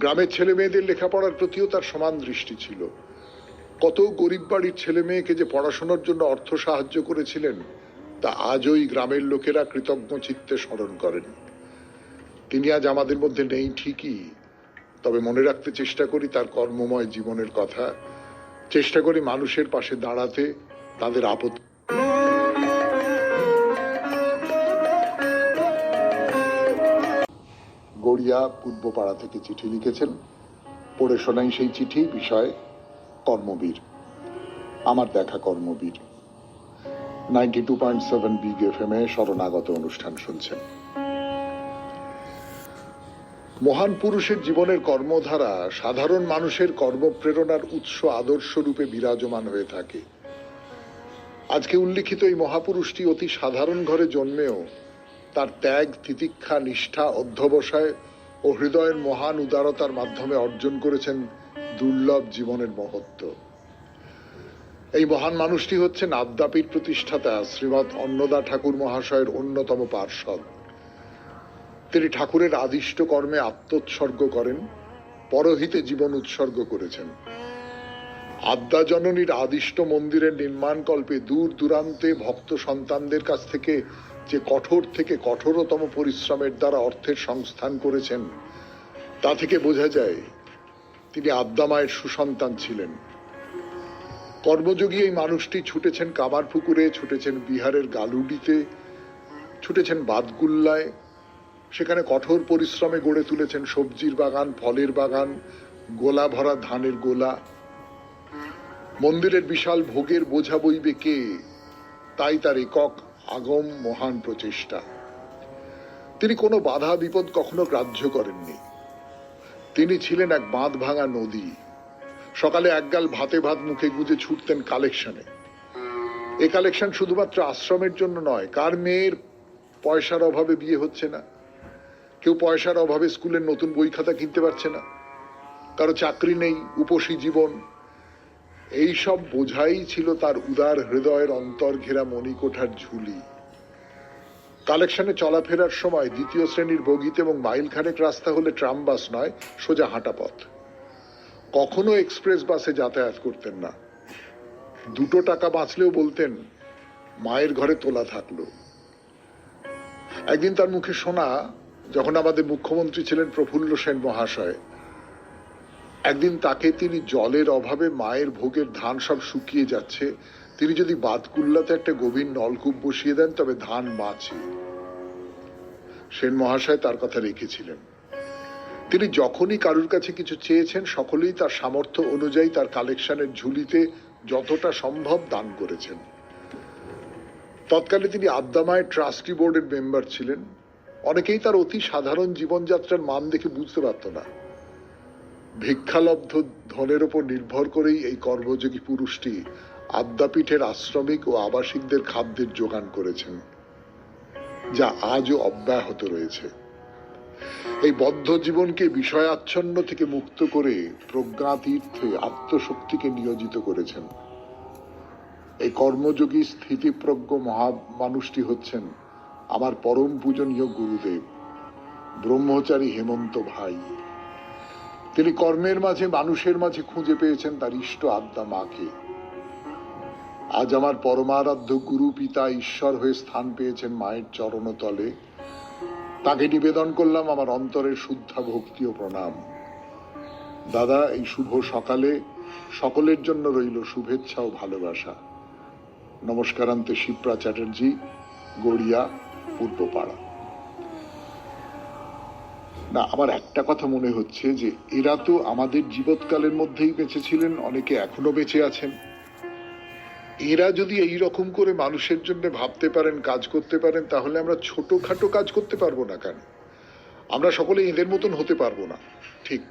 গ্রামের ছেলে মেয়েদের লেখাপড়ার প্রতিও তার সমান দৃষ্টি ছিল। কত গরিব বাড়ির ছেলে মেয়েকে যে পড়াশোনার জন্য অর্থ সাহায্য করেছিলেন তা আজই গ্রামের লোকেরা কৃতজ্ঞ চিত্তে স্মরণ করেন। তিনি আজ আমাদের মধ্যে নেই ঠিকই, তবে মনে রাখতে চেষ্টা করি তার কর্মময় জীবনের কথা, চেষ্টা করি মানুষের পাশে দাঁড়াতে, তাদের আপত্তি। গড়িয়া পূর্বপাড়া থেকে চিঠি লিখেছেন, পড়ে শোনাই সেই চিঠি। বিষয় কর্মবীর, আমার দেখা কর্মবীর। 92.7 বিগ FM এ শরণাগত অনুষ্ঠান শুনছেন। মহান পুরুষের জীবনের কর্মধারা সাধারণ মানুষের কর্মপ্রেরণার উৎস আদর্শ রূপে বিরাজমান হয়ে থাকে। আজকে উল্লিখিত এই মহাপুরুষটি অতি সাধারণ ঘরে জন্মেও তার ত্যাগ, তিতিক্ষা, নিষ্ঠা, অধ্যবসায় ও হৃদয়ের মহান উদারতার মাধ্যমে অর্জন করেছেন দুর্লভ জীবনের মহত্ব। এই মহান মানুষটি হচ্ছেন আদ্যাপীঠ প্রতিষ্ঠাতা শ্রীমৎ অন্নদা ঠাকুর মহাশয়ের অন্যতম পার্ষদ। তিনি ঠাকুরের আদিষ্ট কর্মে আত্মোৎসর্গ করেন, পরহিতে জীবন উৎসর্গ করেছেন। আদ্যা জননীর আদিষ্ট মন্দিরের নির্মাণ কল্পে দূর দূরান্তে ভক্ত সন্তানদের কাছ থেকে যে কঠোর থেকে কঠোরতম পরিশ্রমের দ্বারা অর্থের সংস্থান করেছেন, তা থেকে বোঝা যায় তিনি আদ্যা মায়ের সুসন্তান ছিলেন। কর্মযোগী এই মানুষটি ছুটেছেন কামার পুকুরে, ছুটেছেন বিহারের গালুডিতে, ছুটেছেন বাদগুল্লায়। সেখানে কঠোর পরিশ্রমে গড়ে তুলেছেন সবজির বাগান, ফলের বাগান, গোলা ভরা ধানের গোলা। মন্দিরের বিশাল ভোগের বোঝা বইবে কে, তাই তার একক আগম মহান প্রচেষ্টা। তিনি কোনো বাধা বিপদ কখনো গ্রাহ্য করেননি। তিনি ছিলেন এক বাঁধ ভাঙা নদী। সকালে একগাল ভাতে ভাত মুখে গুজে ছুটতেন কালেকশনে। এ কালেকশন শুধুমাত্র আশ্রমের জন্য নয়। কার মেয়ের পয়সার অভাবে বিয়ে হচ্ছে না, কেউ পয়সার অভাবে স্কুলের নতুন বই খাতা কিনতে পারছে না, কারো চাকরি নেই, উপসী জীবন। এই সব বোঝাই ছিল তার উদার হৃদয়ের অন্তর ঘেরা মণিকোঠার ঝুলি। কালেকশনে চলাফেরার সময় দ্বিতীয় শ্রেণীর বগিতে এবং মাইলখানেক রাস্তা হলে ট্রাম বাস নয়, সোজা হাঁটা পথ। কখনো এক্সপ্রেস বাসে যাতায়াত করতেন না। 2 টাকা বাঁচলেও বলতেন মায়ের ঘরে তোলা থাকলো। একদিন তার মুখে শোনা, যখন আমাদের মুখ্যমন্ত্রী ছিলেন প্রফুল্ল সেন মহাশয়, একদিন তাকে তিনি জলের অভাবে মায়ের ভোগের ধান সব শুকিয়ে যাচ্ছে, তিনি যদি বাদকুল্লাতে একটা গভীর নলকূপ বসিয়ে দেন তবে ধান বাঁচে। সেন মহাশয় তার কথা রেখেছিলেন। তিনি যখনই কারুর কাছে কিছু চেয়েছেন, সকলেই তার সামর্থ্য অনুযায়ী তার কালেকশনের ঝুলিতে যতটা সম্ভব দান করেছেন। তৎকালে তিনি আদ্যা মায়ের ট্রাস্টি বোর্ডের মেম্বার ছিলেন। অনেকেই তার অতি সাধারণ জীবনযাত্রার মান দেখে বুঝতে পারত না। ভিক্ষালব্ধ ধনের ওপর নির্ভর করেই এই কর্মযোগী পুরুষটি আদ্যাপীঠের আশ্রমিক ও আবাসিকদের খাদ্যের যোগান করেছেন, যা আজও অব্যাহত রয়েছে। এই বদ্ধ জীবনকে বিষয়াচ্ছন্ন থেকে মুক্ত করে প্রজ্ঞাতীর্থে আত্মশক্তিকে নিয়োজিত করেছেন। এই কর্মযোগী স্থিতিপ্রজ্ঞ মানুষটি হচ্ছেন আমার পরম পূজনীয় গুরুদেব ব্রহ্মচারী হেমন্ত ভাই। তিনি কর্মের মাঝে মানুষের মাঝে খুঁজে পেয়েছেন তার ইষ্ট আদ্যা মাকে। আজ আমার পরমারাধ্য গুরু পিতা ঈশ্বর হয়ে স্থান পেয়েছেন মায়ের চরণতলে। তাকে নিবেদন করলাম আমার অন্তরের শুদ্ধা ভক্তি ও প্রণাম। দাদা, এই শুভ সকালে সকলের জন্য রইল শুভেচ্ছা ও ভালোবাসা। নমস্কারান্তে শিপ্রা চ্যাটার্জি, গড়িয়া, পূর্বপাড়া। না, আমার একটা কথা মনে হচ্ছে যে এরা তো আমাদের জীবৎকালের মধ্যেই বেঁচে ছিলেন, অনেকে এখনো বেঁচে আছেন। এরা যদি এই রকম করে মানুষের জন্য ভাবতে পারেন, কাজ করতে পারেন, তাহলে আমরা ছোটখাটো কাজ করতে পারবো না কেন? আমরা সকলে এদের মতন হতে পারবো না, ঠিক,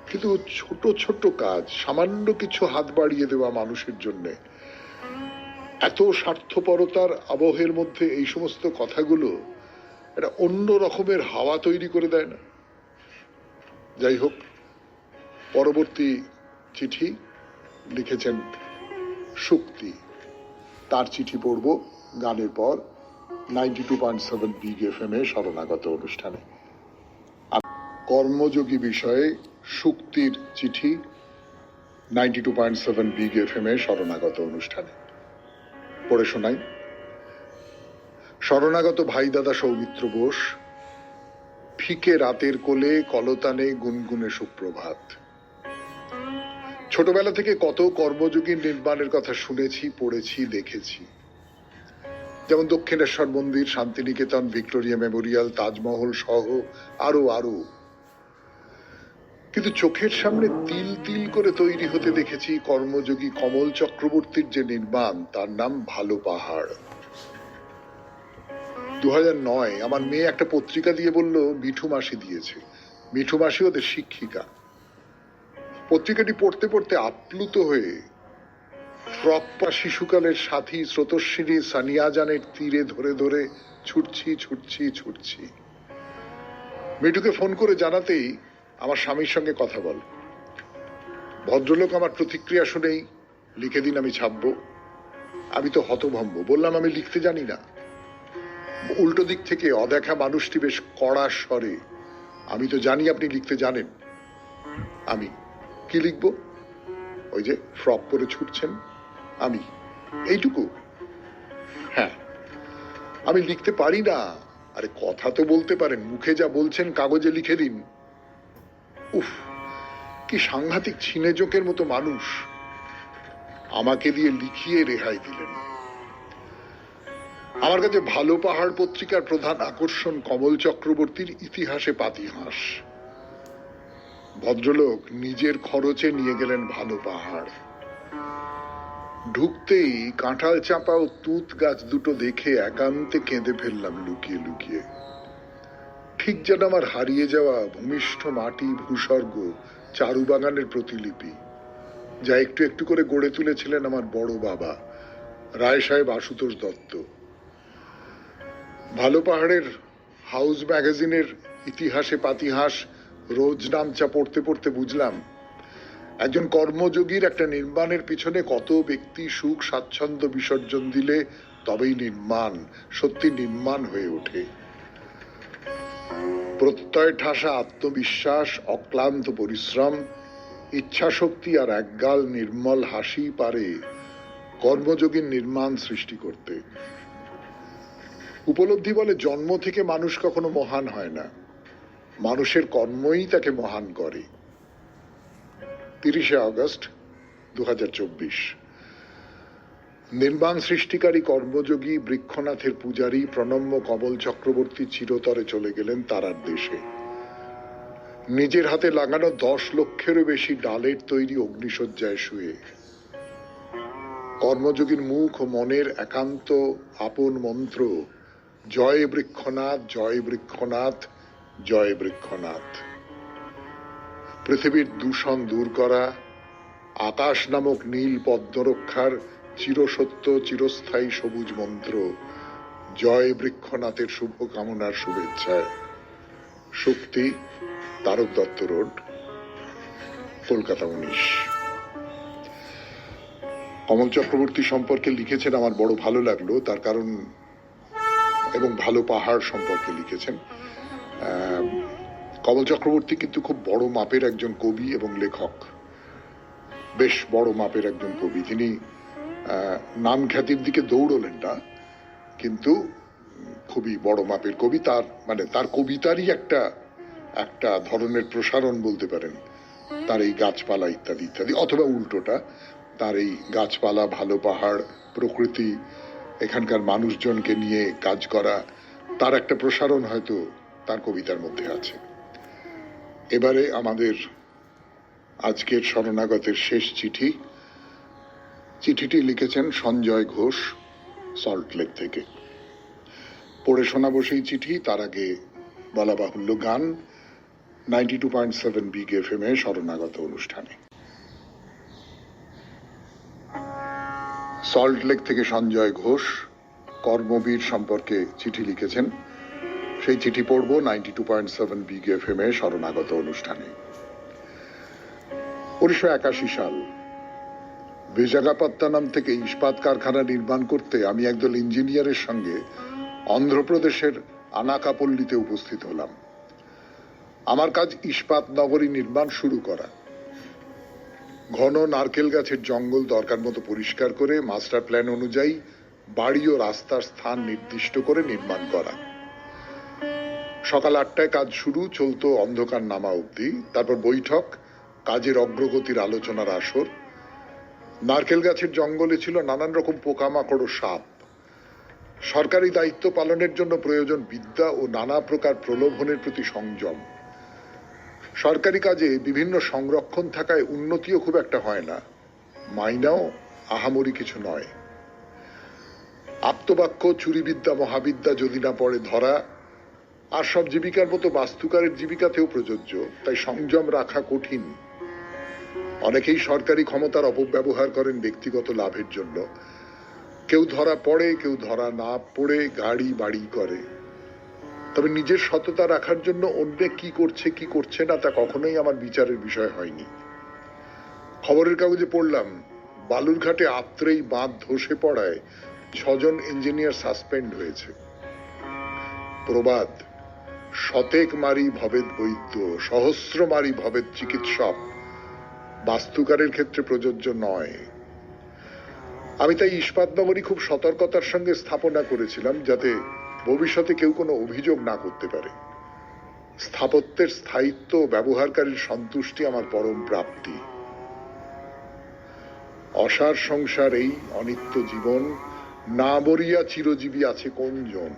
কিন্তু ছোট ছোট কাজ, সামান্য কিছু হাত বাড়িয়ে দেওয়া মানুষের জন্য, এত স্বার্থপরতার আবহের মধ্যে এই সমস্ত কথাগুলো একটা অন্য রকমের হাওয়া তৈরি করে দেয় না? যাই হোক, পরবর্তী চিঠি লিখেছেন শুক্তি। তার চিঠি পড়ব গানের পর 92.7 বিগ এফএম এ শরণাগত অনুষ্ঠানে। কর্মযোগী বিষয়ে শুক্তির চিঠি 92.7 বিগ এফএম এ শরণাগত অনুষ্ঠানে পড়ে শোনাই। শরণাগত ভাই দাদা সৌমিত্র বোস। ফিকে রাতের কোলে কলতানে গুনগুনে সুপ্রভাত। ছোটবেলা থেকে কত কর্মযোগীর নির্মাণের কথা শুনেছি, পড়েছি, দেখেছি। যেমন দক্ষিণেশ্বর মন্দির, শান্তিনিকেতন, ভিক্টোরিয়া মেমোরিয়াল, তাজমহল সহ আরো আরো। কিন্তু চোখের সামনে তিল তিল করে তৈরি হতে দেখেছি কর্মযোগী কমল চক্রবর্তীর যে নির্মাণ, তার নাম ভালো পাহাড়। 2009 আমার মেয়ে একটা পত্রিকা দিয়ে বলল মিঠু মাসি দিয়েছে। মিঠু মাসি ওদের শিক্ষিকা। পত্রিকাটি পড়তে পড়তে আপ্লুত হয়ে ফ্রকপা শিশুকালের সাথী স্রোতস্বিনী সানিয়াজানের তীরে ধরে ধরে ছুটছি। মিঠুকে ফোন করে জানাতেই আমার স্বামীর সঙ্গে কথা বল। ভদ্রলোক আমার প্রতিক্রিয়া শুনেই লিখে দিন, আমি ছাপবো। আমি তো হতভম্ব, বললাম আমি লিখতে জানি না। উল্টো দিক থেকে অদেখা মানুষটি বেশ কড়া স্বরে, আমি তো জানি আপনি লিখতে জানেন। আমি কি লিখব? ওই যে ফ্রক পরে ছুটছেন, আমি এইটুকু? হ্যাঁ, আমি লিখতে পারি না। আরে কথা তো বলতে পারেন, মুখে যা বলছেন কাগজে লিখে দিন। উফ, কি সাংঘাতিক ছিনেজোকের মতো মানুষ। আমাকে দিয়ে লিখিয়ে রেহাই দিলেন। আমার কাছে ভালো পাহাড় পত্রিকার প্রধান আকর্ষণ কমল চক্রবর্তীর ইতিহাসে পাতিহাস। ভদ্রলোক নিজের খরচে নিয়ে গেলেন ভালো পাহাড়। ঢুকতেই কাঁঠাল চাপা ও তুঁত গাছ দুটো দেখে একান্তে কেঁদে ফেললাম লুকিয়ে লুকিয়ে। ঠিক যেন আমার হারিয়ে যাওয়া ভূমিষ্ঠ মাটি, ভূস্বর্গ, চারু বাগানের প্রতিলিপি, যা একটু একটু করে গড়ে তুলেছিলেন আমার বড় বাবা রায় সাহেব আশুতোষ দত্ত। ভালো পাহাড়ের হাউস ম্যাগাজিনের ইতিহাসে পাতিহাস রোজ নামচা পড়তে পড়তে বুঝলাম একজন কর্মযোগীর একটা নির্মাণের পিছনে কত ব্যক্তি সুখ স্বাচ্ছন্দ্য বিসর্জন দিলে তবেই নির্মাণ সত্যি নির্মাণ হয়ে ওঠে। প্রত্যয় ঠাসা আত্মবিশ্বাস, অক্লান্ত পরিশ্রম, ইচ্ছাশক্তি আর একগাল নির্মল হাসি পারে কর্মযোগীর নির্মাণ সৃষ্টি করতে। উপলব্ধি বলে জন্ম থেকে মানুষ কখনো মহান হয় না, মানুষের কর্মই তাকে মহান করে। 30 আগস্ট 2024। নির্মাণ সৃষ্টিকারী কর্মযোগী বৃক্ষনাথের পূজারী প্রণম্য কমল চক্রবর্তী চিরতরে চলে গেলেন তারার দেশে। নিজের হাতে লাগানো 10 লক্ষেরও বেশি ডালের তৈরি অগ্নিশয্যায় শুয়ে কর্মযোগীর মুখ ও মনের একান্ত আপন মন্ত্র, জয় বৃক্ষনাথ, জয় বৃক্ষনাথ, জয় বৃক্ষনাথ। পৃথিবীর দূষণ দূর করা, আকাশ নামক নীল পদ্মরক্ষার চিরসত্য চিরস্থায়ী সবুজ মন্ত্র, জয় বৃক্ষনাথের শুভ কামনার শুভেচ্ছায়। শক্তি, তারক দত্ত রোড, কলকাতা 19। কমল চক্রবর্তী সম্পর্কে লিখেছেন, আমার বড় ভালো লাগলো তার কারণ, এবং ভালো পাহাড় সম্পর্কে লিখেছেন। কমল চক্রবর্তী কিন্তু খুব বড় মাপের একজন কবি এবং লেখক, বেশ বড় মাপের একজন কবি। তিনি নাম খ্যাতির দিকে দৌড়লেন না, কিন্তু খুবই বড় মাপের কবি। তার মানে তার কবিতারই একটা ধরনের প্রসারণ বলতে পারেন, তার এই গাছপালা ইত্যাদি ইত্যাদি, অথবা উল্টোটা, তার এই গাছপালা, ভালো পাহাড়, প্রকৃতি, এখানকার মানুষজনকে নিয়ে কাজ করা, তার একটা প্রসারণ হয়তো তার কবিতার মধ্যে আছে। এবারে আমাদের আজকের শরণাগতের শেষ চিঠিটি লিখেছেন সঞ্জয় ঘোষ, সল্টলেক থেকে। পড়ে শোনাবো সেই চিঠি। তার আগে বলা বাহুল্য, গান 92.7 বিগ FM এ শরণাগত অনুষ্ঠানে। সল্টলেক থেকে সঞ্জয় ঘোষ কর্মবীর সম্পর্কে চিঠি লিখেছেন। সেই চিঠি পড়ব 92.7 বিগ FM এ শরণাগত অনুষ্ঠানে। 1981 সাল, বিশাখাপত্তনম থেকে ইস্পাত কারখানা নির্মাণ করতে আমি একদল ইঞ্জিনিয়ারের সঙ্গে অন্ধ্রপ্রদেশের আনাকাপল্লিতে উপস্থিত হলাম। আমার কাজ ইস্পাত নগরী নির্মাণ শুরু করা। ঘন নারকেল গাছের জঙ্গল দরকার মতো পরিষ্কার করে মাস্টার প্ল্যান অনুযায়ী বাড়ি ও রাস্তার স্থান নির্দিষ্ট করে নির্মাণ করা। সকাল 8টায় কাজ শুরু, চলতো অন্ধকার নামা অবধি। তারপর বৈঠক, কাজের অগ্রগতির আলোচনার আসর। নারকেল গাছের জঙ্গলে ছিল নানান রকম পোকামাকড় ও সাপ। সরকারি দায়িত্ব পালনের জন্য প্রয়োজন বিদ্যা ও নানা প্রকার প্রলোভনের প্রতি সংযম। সরকারি কাজে বিভিন্ন সংরক্ষণ থাকায় উন্নতিও খুব একটা হয় না, মাইনাও আহামরি কিছু নয়। আপ্তবাক্য, চুরিবিদ্যা, মহাবিদ্যা যদি না পড়ে ধরা, আর সব জীবিকার মতো বাস্তুকারের জীবিকাতেও প্রযোজ্য, তাই সংযম রাখা কঠিন। অনেকেই সরকারি ক্ষমতার অপব্যবহার করেন ব্যক্তিগত লাভের জন্য। কেউ ধরা পড়ে, কেউ ধরা না পড়ে গাড়ি বাড়ি করে। তবে নিজের সততা রাখার জন্য অন্য কি করছে কি করছে না তা কখনোই আমার বিচারের বিষয় হয়নি। খবরের কাগজে পড়লাম, বালুরঘাটে আত্রেই বাঁধ ধসে পড়ায় 6 জন ইঞ্জিনিয়ার সাসপেন্ড হয়েছে। প্রবাদ, শতেক মারি ভবেদ বৈদ্য, সহস্র মারি ভবেদ চিকিৎসক বাস্তুকারের ক্ষেত্রে প্রযোজ্য নয়। আমি তাই ইস্পাত নগরী খুব সতর্কতার সঙ্গে স্থাপনা করেছিলাম, যাতে ভবিষ্যতে কেউ কোনো অভিযোগ না করতে পারে। স্থাপত্যের স্থায়িত্ব ও ব্যবহারকারীর সন্তুষ্টি আমার পরম প্রাপ্তি। অসার সংসার এই অনিত্য জীবন, না মরিয়া চিরজীবী আছে কোনজন।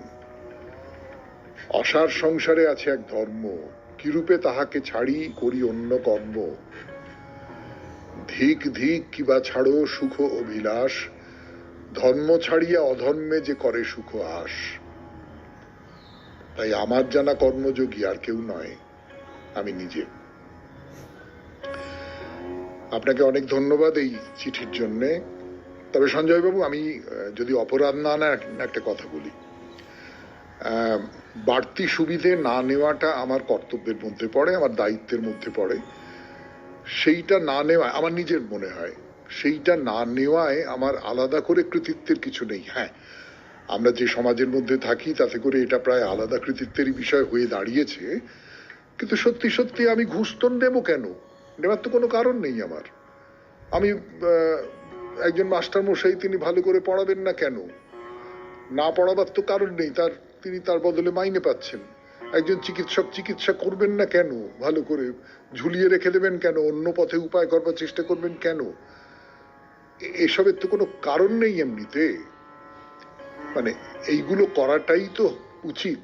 অসার সংসারে আছে এক ধর্ম, কিরূপে তাহাকে ছাড়ি করি অন্য কর্ম। ধিক ধিক কিবা ছাড়ো সুখ অভিলাষ, ধর্ম ছাড়িয়া অধর্মে যে করে সুখ আস। তাই আমার জানা কর্মযোগী আর কেউ নয়, আমি নিজে। আপনাকে অনেক ধন্যবাদ এই চিঠির জন্যে। তবে সঞ্জয় বাবু, আমি যদি অপরাধ না একটা কথা বলি, বাড়তি সুবিধে না নেওয়াটা আমার কর্তব্যের মধ্যে পড়ে, আমার দায়িত্বের মধ্যে পড়ে। সেইটা না নেওয়া আমার নিজের মনে হয়, সেইটা না নেওয়ায় আমার আলাদা করে কৃতিত্বের কিছু নেই। হ্যাঁ, আমরা যে সমাজের মধ্যে থাকি তাতে করে এটা প্রায় আলাদা কৃতিত্বেরই বিষয় হয়ে দাঁড়িয়েছে। কিন্তু সত্যি সত্যি আমি ঘুষ তো নেব কেন? নেওয়ার তো কোনো কারণ নেই আমার। আমি একজন মাস্টার মশাই, তিনি ভালো করে পড়াবেন না কেন? না পড়াবার তো কারণ নেই, তিনি তার বদলে মাইনে পাচ্ছেন। একজন চিকিৎসক চিকিৎসা করবেন না কেন? ভালো করে ঝুলিয়ে রেখে দেবেন কেন? অন্য পথে উপায় করবার চেষ্টা করবেন কেন? এসবের তো কোনো কারণ নেই এমনিতে। মানে এইগুলো করাটাই তো উচিত।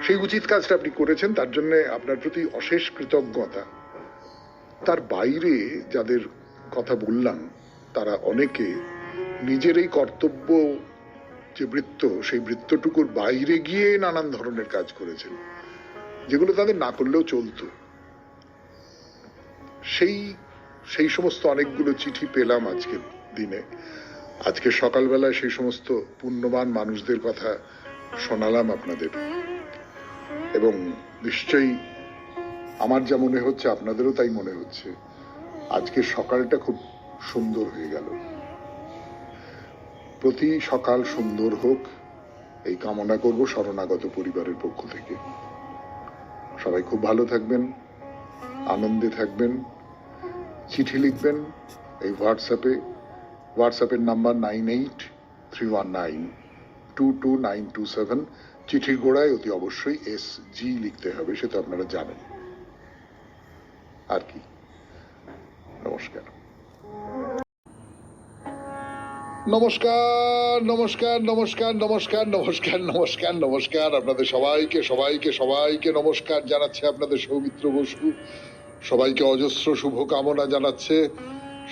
সেই উচিত কাজটা আপনি করেছেন, তার জন্য আপনার প্রতি অশেষ কৃতজ্ঞতা। তার বাইরে যাদের কথা বললাম, তারা অনেকে নিজের এই কর্তব্য যে বৃত্ত, সেই বৃত্তটুকুর বাইরে গিয়ে নানান ধরনের কাজ করেছেন, যেগুলো তাদের না করলেও চলতো। সেই সেই সমস্ত অনেকগুলো চিঠি পেলাম আজকের দিনে। আজকে সকালবেলায় সেই সমস্ত পুণ্যবান মানুষদের কথা শোনালাম আপনাদের, এবং নিশ্চয়ই আমার যা মনে হচ্ছে আপনাদেরও তাই মনে হচ্ছে। আজকে সকালটা খুব সুন্দর হয়ে গেল। প্রতি সকাল সুন্দর হোক এই কামনা করব শরণাগত পরিবারের পক্ষ থেকে। সবাই খুব ভালো থাকবেন, আনন্দে থাকবেন। চিঠি লিখবেন এই হোয়াটসঅ্যাপের নাম্বার 9831922927। চিঠির গোড়ায় অতি অবশ্যই SG লিখতে হবে, সেটা আপনারা জানেন। আর কি, নমস্কার। নমস্কার নমস্কার নমস্কার নমস্কার নমস্কার নমস্কার নমস্কার আপনাদের সবাইকে সবাইকে সবাইকে নমস্কার জানাচ্ছে আপনাদের সৌমিত্র বসু। সবাইকে অজস্র শুভ কামনা জানাচ্ছে,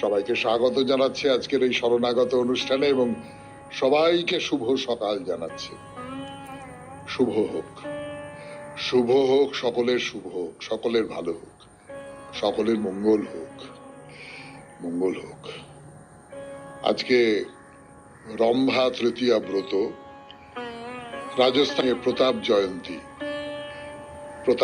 সবাইকে স্বাগত জানাচ্ছে আজকের এই শরণাগত অনুষ্ঠানে, এবং সবাইকে শুভ সকাল জানাচ্ছে। শুভ হোক, শুভ হোক, সকলের শুভ হোক, সকলের ভালো হোক, সকলের মঙ্গল হোক, মঙ্গল হোক। আজকে রম্ভা তৃতীয়া ব্রত, রাজস্থানে প্রতাপ জয়ন্তী।